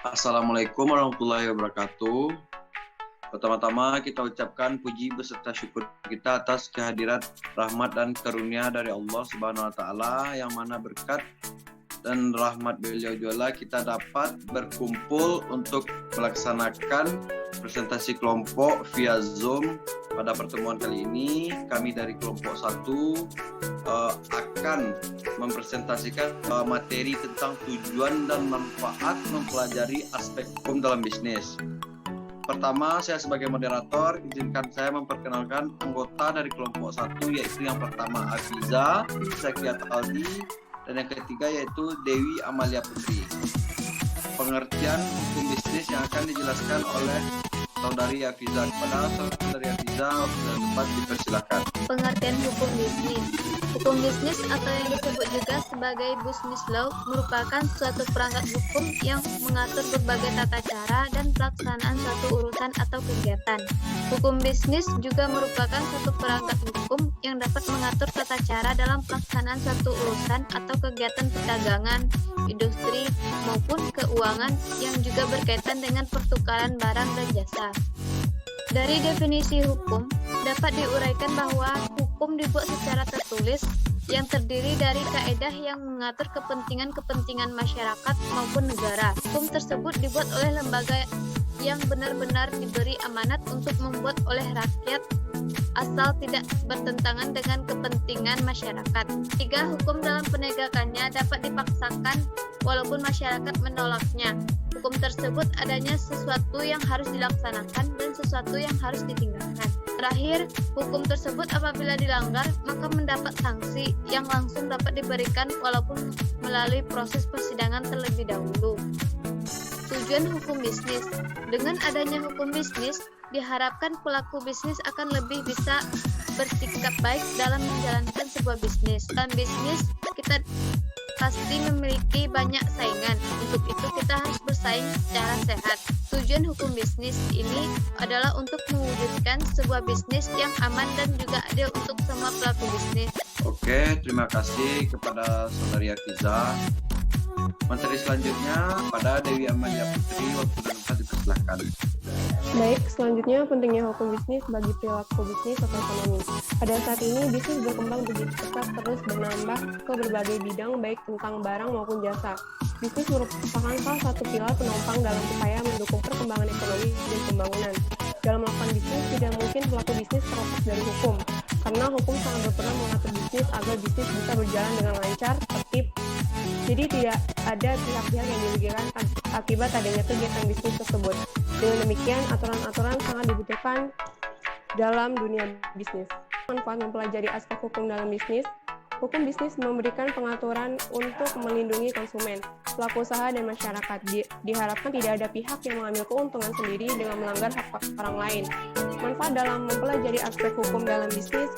Assalamualaikum warahmatullahi wabarakatuh. Pertama-tama kita ucapkan puji beserta syukur kita atas kehadirat rahmat dan karunia dari Allah Subhanahu wa taala, yang mana berkat dan rahmat beliau jualla kita dapat berkumpul untuk melaksanakan presentasi kelompok via Zoom. Pada pertemuan kali ini kami dari kelompok 1 akan mempresentasikan materi tentang tujuan dan manfaat mempelajari aspek hukum dalam bisnis. Pertama, saya sebagai moderator, izinkan saya memperkenalkan anggota dari kelompok 1, yaitu yang pertama Afiza Zakiat Aldi, dan yang ketiga yaitu Dewi Amalia Putri. Pengertian hukum bisnis yang akan dijelaskan oleh Saudari Afiza. Kepada Saudari Afiza, dapat dipersilakan. Pengertian hukum bisnis. Hukum bisnis atau yang disebut juga sebagai business law merupakan suatu perangkat hukum yang mengatur berbagai tata cara dan pelaksanaan suatu urusan atau kegiatan. Hukum bisnis juga merupakan suatu perangkat hukum yang dapat mengatur tata cara dalam pelaksanaan suatu urusan atau kegiatan perdagangan, industri, maupun keuangan yang juga berkaitan dengan pertukaran barang dan jasa. Dari definisi hukum, dapat diuraikan bahwa hukum dibuat secara tertulis yang terdiri dari kaedah yang mengatur kepentingan-kepentingan masyarakat maupun negara. Hukum tersebut dibuat oleh lembaga yang benar-benar diberi amanat untuk membuat oleh rakyat asal tidak bertentangan dengan kepentingan masyarakat. 3. Hukum dalam penegakannya dapat dipaksakan walaupun masyarakat menolaknya. Hukum tersebut adanya sesuatu yang harus dilaksanakan dan sesuatu yang harus ditinggalkan. Terakhir, hukum tersebut apabila dilanggar maka mendapat sanksi yang langsung dapat diberikan walaupun melalui proses persidangan terlebih dahulu. Tujuan hukum bisnis. Dengan adanya hukum bisnis, diharapkan pelaku bisnis akan lebih bisa bersikap baik dalam menjalankan sebuah bisnis. Dalam bisnis, kita pasti memiliki banyak saingan. Untuk itu kita harus bersaing secara sehat. Tujuan hukum bisnis ini adalah untuk mewujudkan sebuah bisnis yang aman dan juga adil untuk semua pelaku bisnis. Oke, terima kasih kepada Saudari Afiza. Materi selanjutnya pada Dewi Amalia Putri, waktu dan tempat dipersilakan. Baik, selanjutnya pentingnya hukum bisnis bagi perilaku bisnis atau ekonomi. Pada saat ini, bisnis berkembang begitu cepat, terus bernambah ke berbagai bidang, baik tentang barang maupun jasa. Bisnis merupakan salah satu pilar penopang dalam upaya mendukung perkembangan ekonomi dan pembangunan. Dalam melakukan bisnis, tidak mungkin pelaku bisnis terlepas dari hukum, karena hukum sangat berperan mengatur bisnis agar bisnis bisa berjalan dengan lancar, tertib. Jadi tidak ada pihak-pihak yang dirugikan akibat adanya kegiatan bisnis tersebut. Dengan demikian, aturan-aturan sangat dibutuhkan dalam dunia bisnis. Manfaat mempelajari aspek hukum dalam bisnis. Hukum bisnis memberikan pengaturan untuk melindungi konsumen, pelaku usaha, dan masyarakat. Diharapkan tidak ada pihak yang mengambil keuntungan sendiri dengan melanggar hak orang lain. Manfaat dalam mempelajari aspek hukum dalam bisnis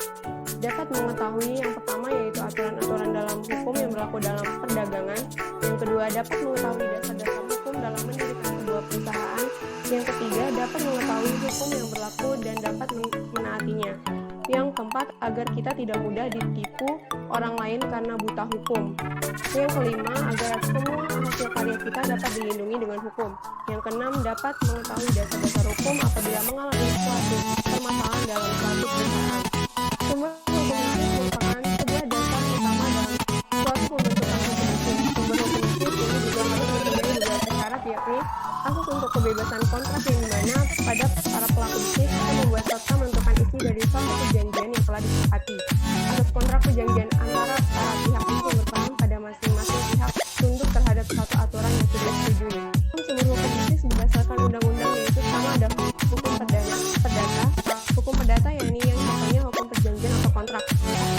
dapat mengetahui yang pertama yaitu aturan-aturan dalam hukum yang berlaku dalam perdagangan. Yang kedua, dapat mengetahui dasar-dasar hukum dalam mendirikan sebuah perusahaan. Yang ketiga, dapat mengetahui hukum yang berlaku dan dapat menaatinya. Yang keempat, agar kita tidak mudah ditipu orang lain karena buta hukum. Yang kelima, agar semua hasil karya kita dapat dilindungi dengan hukum. Yang keenam, dapat mengetahui dasar-dasar hukum apabila mengalami suatu permasalahan dalam suatu perusahaan. Sumber hukum bisnis merupakan sebuah dasar utama dalam suatu pembentukan hukum bisnis. Sumber hukum bisnis ini juga harus memenuhi beberapa syarat, yakni asas untuk kebebasan kontrak yang dimana pada para pelaku bisnis akan membuat serta menentukan isi dari suatu perjanjian yang telah disepakati. Asas kontrak perjanjian antara para pihak yang berperan pada masing-masing pihak tunduk terhadap suatu aturan yang sudah disetujui. Sumber hukum bisnis berdasarkan undang-undang yaitu sama ada hukum perdata, hukum perdata yakni yang contohnya hukum perjanjian atau kontrak,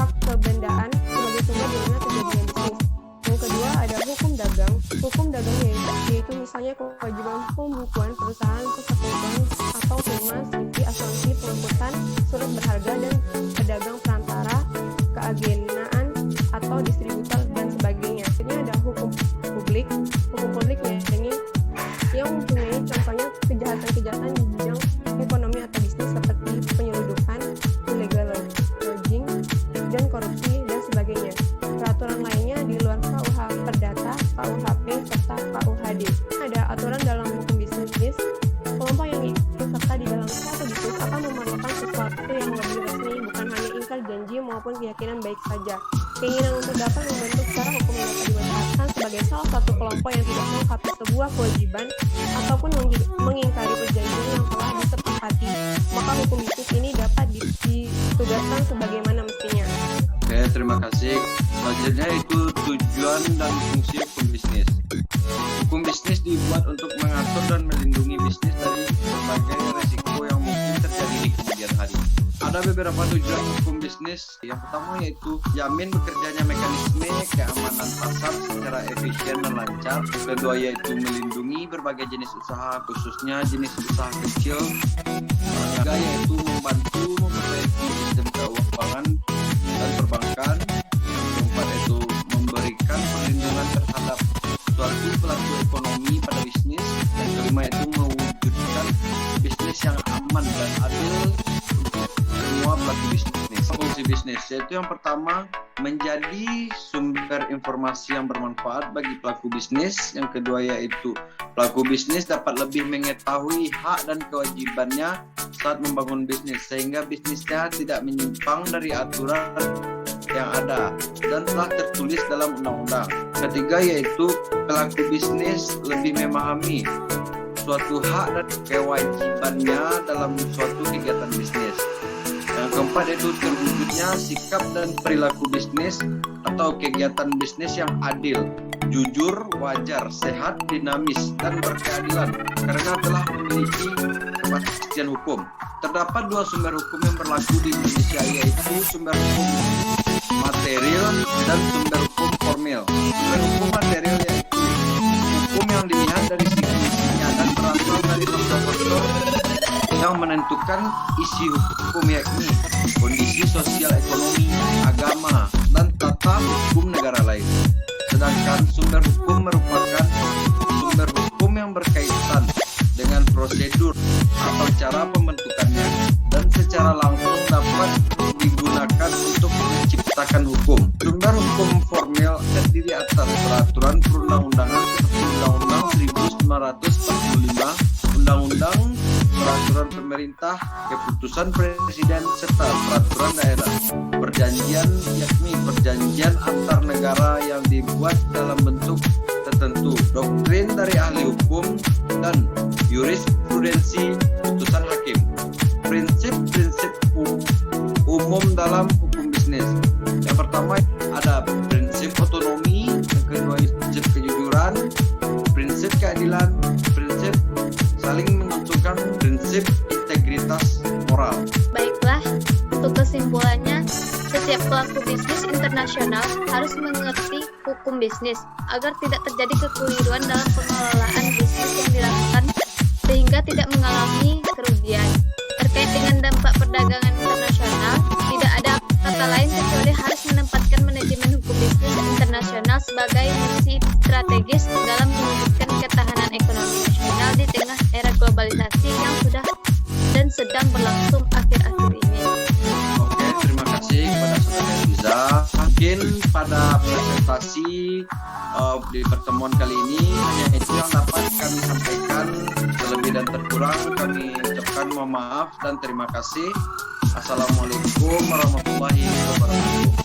hak kebendaan sebagai sumber di mana terjadinya bisnis. Yang kedua ada hukum dagang. Hukum dagang yaitu misalnya kewajiban pembukuan perusahaan, persekutuan atau firma, CV, asuransi, pengangkutan, surat berharga, dan pedagang perantara, keagenaan atau distributor dan sebagainya. Ini ada hukum publik. Hukum publik yakni yang mempunyai contohnya kejahatan-kejahatan di bidang ekonomi atau bisnis seperti penyelundupan, illegal lodging, dan korupsi dan sebagainya. Peraturan lainnya di luar KUH Perdata, KUHP, serta KUHD. Ada aturan dalam kemungkinan baik saja. Keinginan untuk dapat membentuk secara hukum yang dapat dimanfaatkan sebagai salah satu kelompok yang tidak melengkapi sebuah kewajiban ataupun mengingkari perjanjian yang telah disepakati, maka hukum bisnis ini dapat ditugaskan sebagaimana mestinya. Oke, terima kasih. Selanjutnya itu tujuan dan fungsi hukum bisnis. Hukum bisnis dibuat untuk mengatur dan melindungi bisnis dari berbagai risiko yang mungkin terjadi di kemudian hari. Ada beberapa tujuan hukum bisnis. Yang pertama yaitu jamin bekerjanya mekanisme keamanan pasar secara efisien dan lancar. Kedua yaitu melindungi berbagai jenis usaha, khususnya jenis usaha kecil. Ketiga yaitu membantu memperbaiki sistem keuangan dan perbankan. Yang keempat yaitu memberikan perlindungan terhadap suatu pelaku ekonomi pada bisnis. Yang kelima yaitu mewujudkan bisnis yang aman dan adil untuk semua pelaku bisnis. Fungsi bisnis yaitu yang pertama menjadi sumber informasi yang bermanfaat bagi pelaku bisnis. Yang kedua yaitu pelaku bisnis dapat lebih mengetahui hak dan kewajibannya saat membangun bisnis sehingga bisnisnya tidak menyimpang dari aturan yang ada dan telah tertulis dalam undang-undang. Ketiga yaitu pelaku bisnis lebih memahami suatu hak dan kewajibannya dalam suatu kegiatan bisnis. Yang keempat yaitu terwujudnya sikap dan perilaku bisnis atau kegiatan bisnis yang adil, jujur, wajar, sehat, dinamis, dan berkeadilan karena telah memiliki kepastian hukum. Terdapat dua sumber hukum yang berlaku di Indonesia yaitu sumber hukum material dan sumber hukum formil. Sumber hukum material yaitu hukum yang dilihat dari sisi-sisinya dan berasal dari faktor-faktor yang menentukan isi hukum yakni kondisi sosial ekonomi, agama, dan tata hukum negara lain. Sedangkan sumber hukum merupakan sumber hukum yang berkaitan dengan prosedur atau cara pembentukannya dan secara langsung dapat digunakan untuk menciptakan hukum. Sumber hukum formil terdiri atas peraturan perundang-undangan seperti Undang-Undang 1945, Undang-Undang Peraturan Pemerintah, keputusan Presiden, serta peraturan daerah. Perjanjian yakni perjanjian antar negara yang dibuat dalam bentuk tertentu, doktrin dari ahli hukum, dan jurisprudensi putusan hakim. Prinsip-prinsip umum dalam hukum bisnis. Yang pertama ada prinsip otonomi, yang kedua prinsip kejujuran, prinsip keadilan, prinsip saling menguntungkan, prinsip integritas moral. Baiklah, untuk kesimpulannya, setiap pelaku bisnis internasional harus mengerti hukum bisnis agar tidak terjadi kekeliruan dalam pengelolaan bisnis yang dilakukan sehingga tidak mengalami kerugian. Terkait dengan dampak perdagangan internasional, tidak ada kata lain kecuali harus menempatkan manajemen hukum bisnis internasional sebagai misi strategis dalam mewujudkan ketahanan ekonomi nasional di tengah era globalisasi yang sudah dan sedang berlangsung akhir-akhir ini. Oke, terima kasih kepada Saudara Riza. Mungkin pada presentasi di pertemuan kali ini hanya itu yang dapat kami sampaikan. Terlebih dan terkurang kami ucapkan mohon maaf dan terima kasih. Assalamualaikum warahmatullahi wabarakatuh.